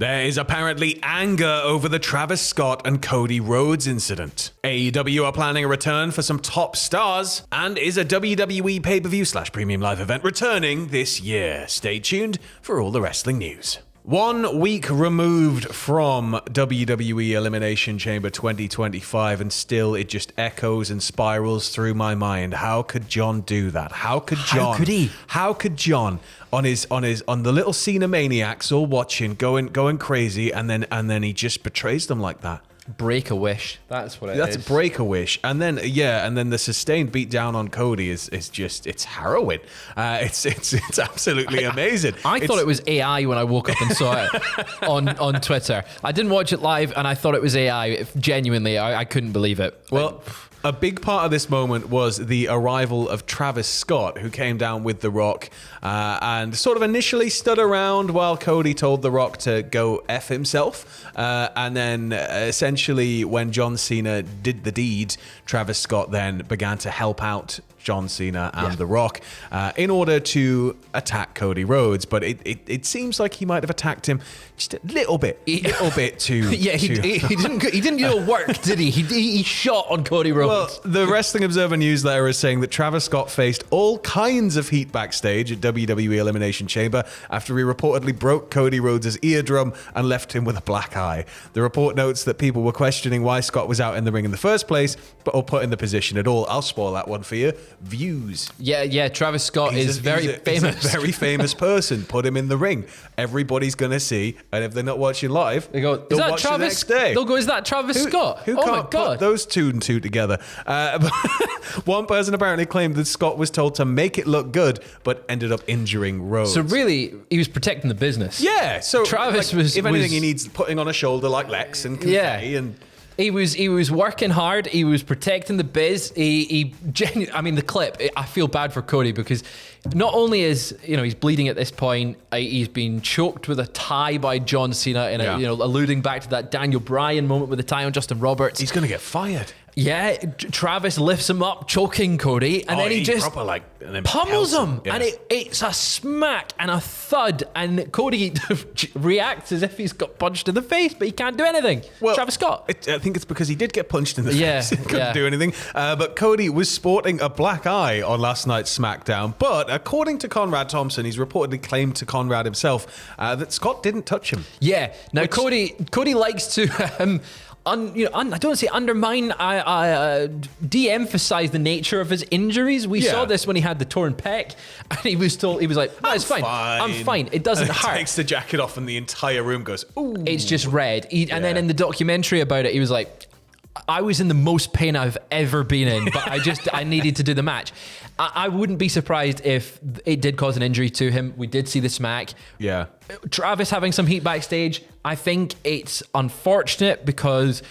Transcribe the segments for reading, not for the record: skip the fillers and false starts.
There is apparently anger over the Travis Scott and Cody Rhodes incident. AEW are planning a return for some top stars, and is a WWE pay-per-view / premium live event returning this year. Stay tuned for all the wrestling news. 1 week removed from WWE Elimination Chamber 2025, and still it just echoes and spirals through my mind. How could John do that? How could John on the little Cena Maniacs all watching, going crazy, and then he just betrays them like that? Break a wish. That's what it is. That's break a wish. And then the sustained beat down on Cody is just, it's harrowing. It's absolutely amazing. I thought it was AI when I woke up and saw it on Twitter. I didn't watch it live and I thought it was AI. Genuinely, I couldn't believe it. Well, a big part of this moment was the arrival of Travis Scott, who came down with The Rock and sort of initially stood around while Cody told The Rock to go F himself. And then essentially when John Cena did the deed, Travis Scott then began to help out John Cena and The Rock in order to attack Cody Rhodes. But it seems like he might have attacked him just a little bit too. Yeah, he didn't do work, did he? He shot on Cody Rhodes. Well, the Wrestling Observer newsletter is saying that Travis Scott faced all kinds of heat backstage at WWE Elimination Chamber after he reportedly broke Cody Rhodes' eardrum and left him with a black eye. The report notes that people were questioning why Scott was out in the ring in the first place, or put in the position at all. I'll spoil that one for you. Views. Yeah. Travis Scott is very famous. He's a very famous person. Put him in the ring. Everybody's going to see, and if they're not watching live, they go, "Is that Travis?" The next day. They'll go, "Is that Travis Scott?" Who oh can't my god! Put those two and two together. One person apparently claimed that Scott was told to make it look good, but ended up injuring Rhodes. So really, he was protecting the business. Yeah. So Travis if anything, he needs putting on a shoulder like Lex and confetti and. He was working hard. He was protecting the biz. The clip. I feel bad for Cody because not only is he's bleeding at this point, he's been choked with a tie by John Cena, alluding back to that Daniel Bryan moment with the tie on Justin Roberts. He's gonna get fired. Yeah, Travis lifts him up, choking Cody, and then he just pummels him. Yeah. And it's a smack and a thud, and Cody reacts as if he's got punched in the face, but he can't do anything. Well, Travis Scott. I think it's because he did get punched in the face. He couldn't do anything. But Cody was sporting a black eye on last night's SmackDown, but according to Conrad Thompson, he's reportedly claimed to Conrad himself that Scott didn't touch him. Yeah. Now, Cody likes to... I don't want to say undermine, de-emphasize the nature of his injuries. We saw this when he had the torn pec, and he was like, it's fine. I'm fine. It doesn't hurt. Takes the jacket off and the entire room goes, ooh. It's just red. And then in the documentary about it, he was like, I was in the most pain I've ever been in, but I needed to do the match. I wouldn't be surprised if it did cause an injury to him. We did see the smack. Yeah. Travis having some heat backstage, I think it's unfortunate because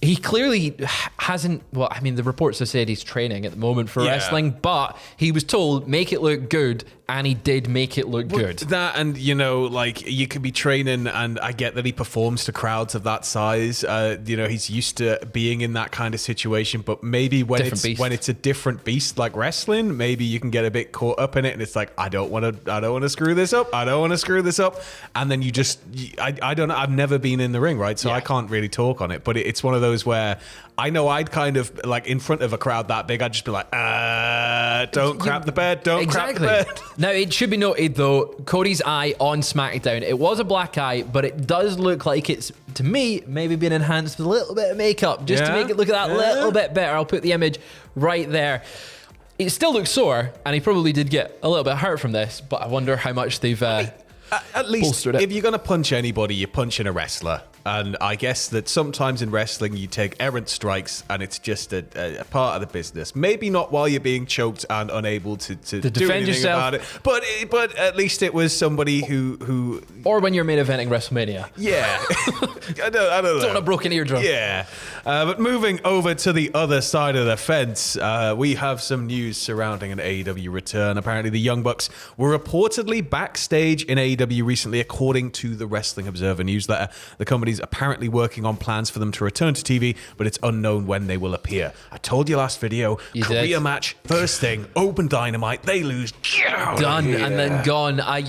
he clearly hasn't... Well, I mean, the reports have said he's training at the moment for wrestling, but he was told, make it look good, and he did make it look good. That and, you could be training, and I get that he performs to crowds of that size. He's used to being in that kind of situation, but maybe when it's a different beast like wrestling, maybe you can get a bit caught up in it, and it's like, I don't want to screw this up. I don't want to screw this up. And then I don't know. I've never been in the ring, right? So I can't really talk on it, but it's one of those where I know I'd kind of in front of a crowd that big, I'd just be like, don't crap the bed, don't crap the bed. Now, it should be noted though, Cody's eye on SmackDown, it was a black eye, but it does look like it's, to me, maybe been enhanced with a little bit of makeup just to make it look that little bit better. I'll put the image right there. It still looks sore, and he probably did get a little bit hurt from this, but I wonder how much they've at least if you're going to punch anybody, you're punching a wrestler. And I guess that sometimes in wrestling you take errant strikes, and it's just a part of the business. Maybe not while you're being choked and unable to do anything yourself about it. But at least it was somebody who or when you're main eventing WrestleMania. Yeah, I don't know. Don't want a broken eardrum. Yeah, but moving over to the other side of the fence, we have some news surrounding an AEW return. Apparently, the Young Bucks were reportedly backstage in AEW recently, according to the Wrestling Observer newsletter. The company's is apparently working on plans for them to return to TV, but it's unknown when they will appear. I told you last video, career match, first thing, open Dynamite, they lose. Done and then gone. I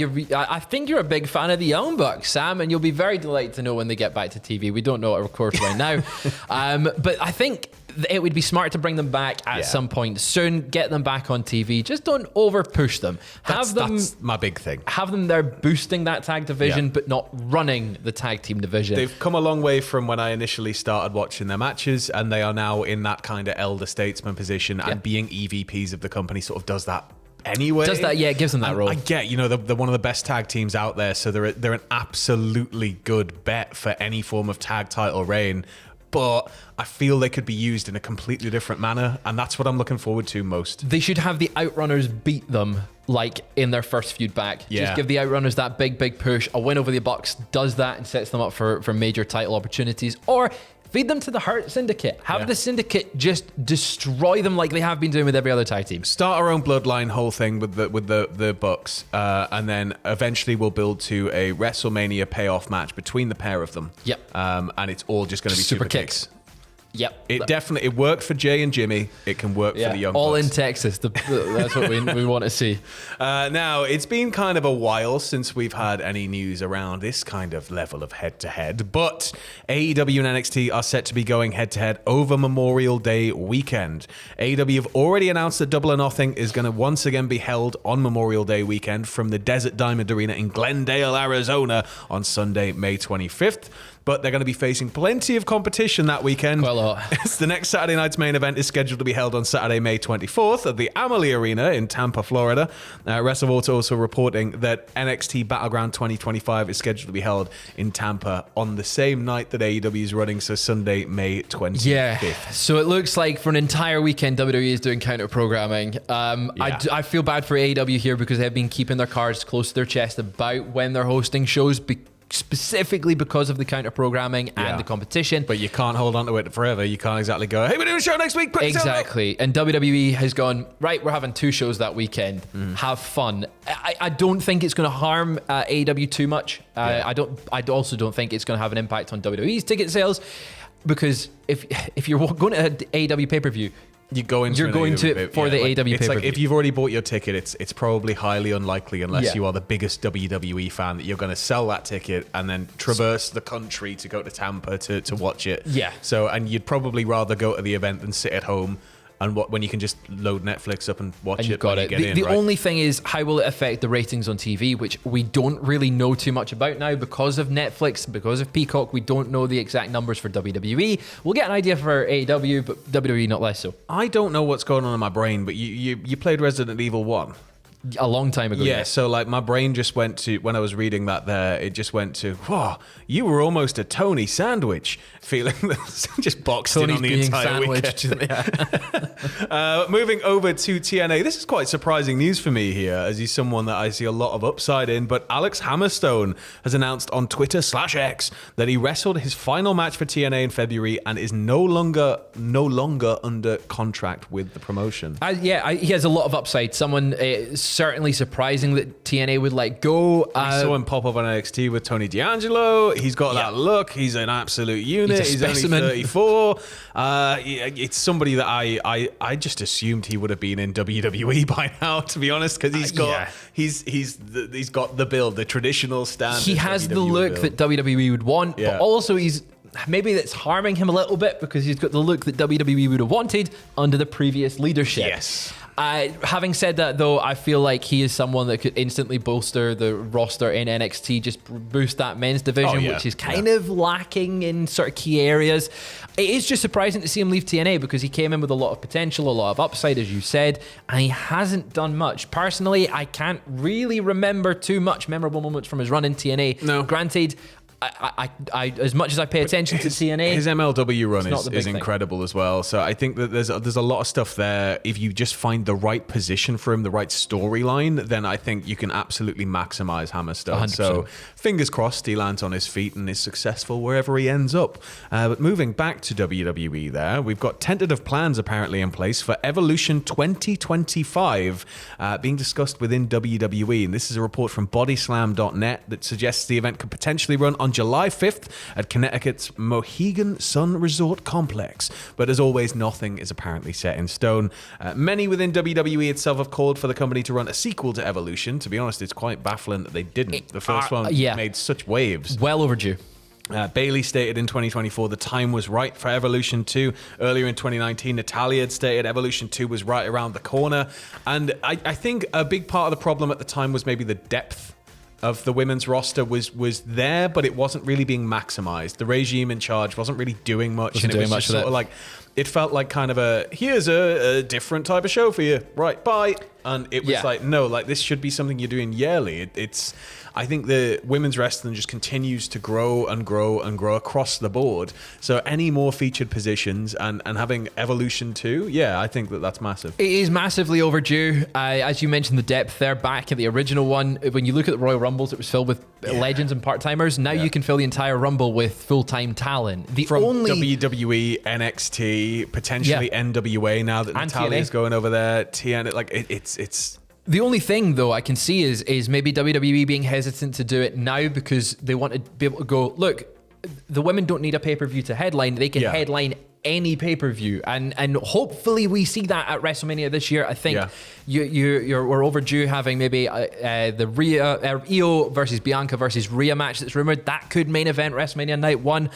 think you're a big fan of the Young Bucks, Sam, and you'll be very delighted to know when they get back to TV. We don't know what, of course, right now. But I think it would be smart to bring them back at some point soon, get them back on TV. Just don't over push them. That's my big thing. Have them there boosting that tag division, but not running the tag team division. They've come a long way from when I initially started watching their matches, and they are now in that kind of elder statesman position, and being EVPs of the company sort of does that anyway. Does that, it gives them that role. I get, they're one of the best tag teams out there, so they're an absolutely good bet for any form of tag title reign. But I feel they could be used in a completely different manner, and that's what I'm looking forward to most. They should have the Outrunners beat them, like in their first feud back. Just give the Outrunners that big push. A win over the Bucks does that and sets them up for major title opportunities. Or feed them to the Hurt Syndicate. Have the Syndicate just destroy them like they have been doing with every other tag team. Start our own bloodline whole thing with the Bucks, and then eventually we'll build to a WrestleMania payoff match between the pair of them. Yep. And it's all just going to be super kicks. Yep. It worked for Jay and Jimmy. It can work for the Young Bucks. All in Texas. That's what we want to see. Now, it's been kind of a while since we've had any news around this kind of level of head-to-head, but AEW and NXT are set to be going head-to-head over Memorial Day weekend. AEW have already announced that Double or Nothing is going to once again be held on Memorial Day weekend from the Desert Diamond Arena in Glendale, Arizona on Sunday, May 25th. But they're going to be facing plenty of competition that weekend. Quite a lot. The next Saturday night's main event is scheduled to be held on Saturday, May 24th at the Amalie Arena in Tampa, Florida. WrestleVault also reporting that NXT Battleground 2025 is scheduled to be held in Tampa on the same night that AEW is running, so Sunday, May 25th. Yeah, so it looks like for an entire weekend, WWE is doing counter-programming. I feel bad for AEW here because they've been keeping their cards close to their chest about when they're hosting shows specifically because of the counter programming and the competition. But you can't hold on to it forever. You can't exactly go, hey, we're doing a show next week. Exactly. And WWE has gone, right, we're having 2 shows that weekend. Have fun. I don't think it's going to harm AEW too much. I also don't think it's going to have an impact on WWE's ticket sales, because if you're going to an AEW pay-per-view, you're going to it for the AEW pay-per-view. It's like if you've already bought your ticket, it's probably highly unlikely, unless you are the biggest WWE fan, that you're going to sell that ticket and then traverse the country to go to Tampa to watch it. Yeah. So, and you'd probably rather go to the event than sit at home and when you can just load Netflix up and watch it when you get in. The only thing is, how will it affect the ratings on TV, which we don't really know too much about now because of Netflix, because of Peacock. We don't know the exact numbers for WWE. We'll get an idea for AEW, but WWE not less so. I don't know what's going on in my brain, but you played Resident Evil 1. A long time ago. Yeah, so like my brain just went to, when I was reading that there, it just went to, whoa, you were almost a Tony sandwich, feeling just boxed Tony's in on the entire weekend. Moving over to TNA, this is quite surprising news for me here, as he's someone that I see a lot of upside in, but Alex Hammerstone has announced on Twitter/X that he wrestled his final match for TNA in February and is no longer under contract with the promotion. He has a lot of upside. Someone certainly surprising that TNA would let go. I saw him pop up on NXT with Tony D'Angelo. He's got that look. He's an absolute unit. He's only 34. It's somebody that I just assumed he would have been in WWE by now, to be honest, because he's got the build, the traditional standard. He has the look that WWE would want, but also maybe that's harming him a little bit because he's got the look that WWE would have wanted under the previous leadership. Yes. Having said that, though, I feel like he is someone that could instantly bolster the roster in NXT, just boost that men's division, which is kind of lacking in sort of key areas. It is just surprising to see him leave TNA because he came in with a lot of potential, a lot of upside, as you said, and he hasn't done much. Personally, I can't really remember too much memorable moments from his run in TNA. No. Granted, I as much as I pay attention to TNA, his MLW run is incredible as well. So I think that there's a lot of stuff there. If you just find the right position for him, the right storyline, then I think you can absolutely maximize Hammerstone. 100%. So fingers crossed he lands on his feet and is successful wherever he ends up. But moving back to WWE there, we've got tentative plans apparently in place for Evolution 2025 being discussed within WWE. And this is a report from bodyslam.net that suggests the event could potentially run on July 5th at Connecticut's Mohegan Sun Resort Complex. But as always, nothing is apparently set in stone. Many within WWE itself have called for the company to run a sequel to Evolution. To be honest, it's quite baffling that they didn't. The first one made such waves. Well overdue. Bailey stated in 2024 the time was right for Evolution 2. Earlier in 2019, Natalya had stated Evolution 2 was right around the corner. And I think a big part of the problem at the time was maybe the depth of the women's roster was there, but it wasn't really being maximized. The regime in charge wasn't really doing much. And it was just sort of like, it felt like kind of here's a different type of show for you. Right, bye. And it was like, no, like this should be something you're doing yearly. I think the women's wrestling just continues to grow and grow and grow across the board. So any more featured positions and having Evolution 2, I think that's massive. It is massively overdue. As you mentioned, the depth there back at the original one. When you look at the Royal Rumbles, it was filled with legends and part-timers. Now you can fill the entire Rumble with full-time talent. From WWE, NXT, potentially NWA now that Natalya's going over there. TNA, like it's... The only thing, though, I can see is maybe WWE being hesitant to do it now because they want to be able to go, look, the women don't need a pay-per-view to headline. They can headline any pay-per-view. And hopefully we see that at WrestleMania this year. I think we're overdue having maybe the Io versus Bianca versus Rhea match that's rumored. That could main event WrestleMania Night 1.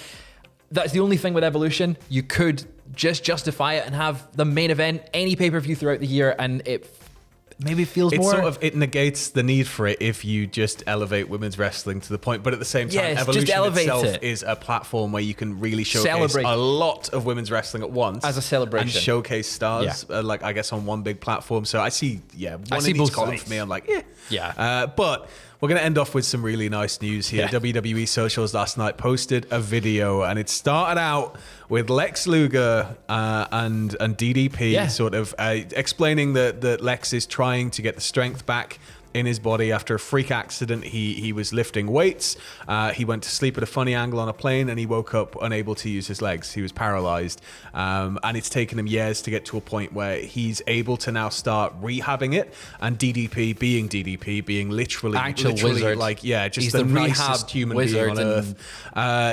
That's the only thing with Evolution. You could just justify it and have the main event, any pay-per-view throughout the year, and it maybe feels more... It negates the need for it if you just elevate women's wrestling to the point. But at the same time, Evolution itself is a platform where you can really showcase a lot of women's wrestling at once. As a celebration. And showcase stars, like I guess on one big platform. So I see, one of these columns for me, I'm like, but... We're going to end off with some really nice news here. WWE Socials last night posted a video, and it started out with Lex Luger and DDP sort of explaining that Lex is trying to get the strength back in his body after a freak accident. He was lifting weights. He went to sleep at a funny angle on a plane, and he woke up unable to use his legs. He was paralyzed. And it's taken him years to get to a point where he's able to now start rehabbing it. And DDP, being literally wizard. Like, just the nicest human being on earth.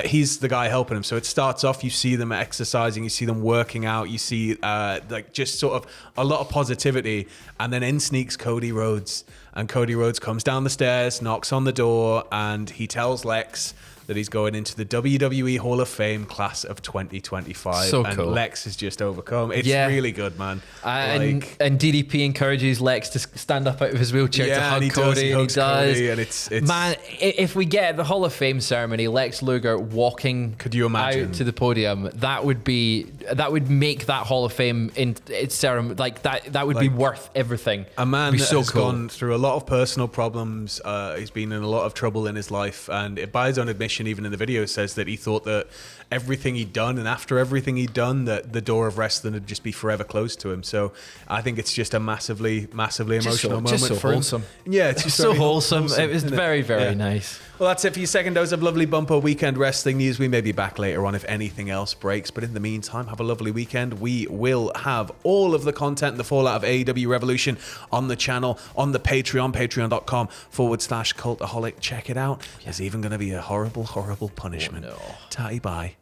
He's the guy helping him. So it starts off, you see them exercising, you see them working out, you see like just sort of a lot of positivity. And then in sneaks Cody Rhodes. And Cody Rhodes comes down the stairs, knocks on the door, and he tells Lex that he's going into the WWE Hall of Fame class of 2025. So and cool. Lex is just overcome. It's really good, man. And DDP encourages Lex to stand up out of his wheelchair to hug Cody. He does. Cody, and it's man, if we get the Hall of Fame ceremony, Lex Luger walking could you imagine? Out to the podium, that would make that Hall of Fame in its ceremony like that would be worth everything. A man that has gone through a lot of personal problems. He's been in a lot of trouble in his life, and by his own admission, even in the video, says that he thought that everything he'd done, and after everything he'd done, that the door of wrestling would just be forever closed to him. So I think it's just a massively emotional moment for wholesome. him. Yeah, it's just so wholesome. It was very, very nice. Well, that's it for your second dose of lovely bumper weekend wrestling news. We may be back later on if anything else breaks, but in the meantime, have a lovely weekend. We will have all of the content and the fallout of AEW Revolution on the channel, on the Patreon, patreon.com/Cultaholic. Check it out. There's even going to be a horrible, horrible punishment. Tatty bye.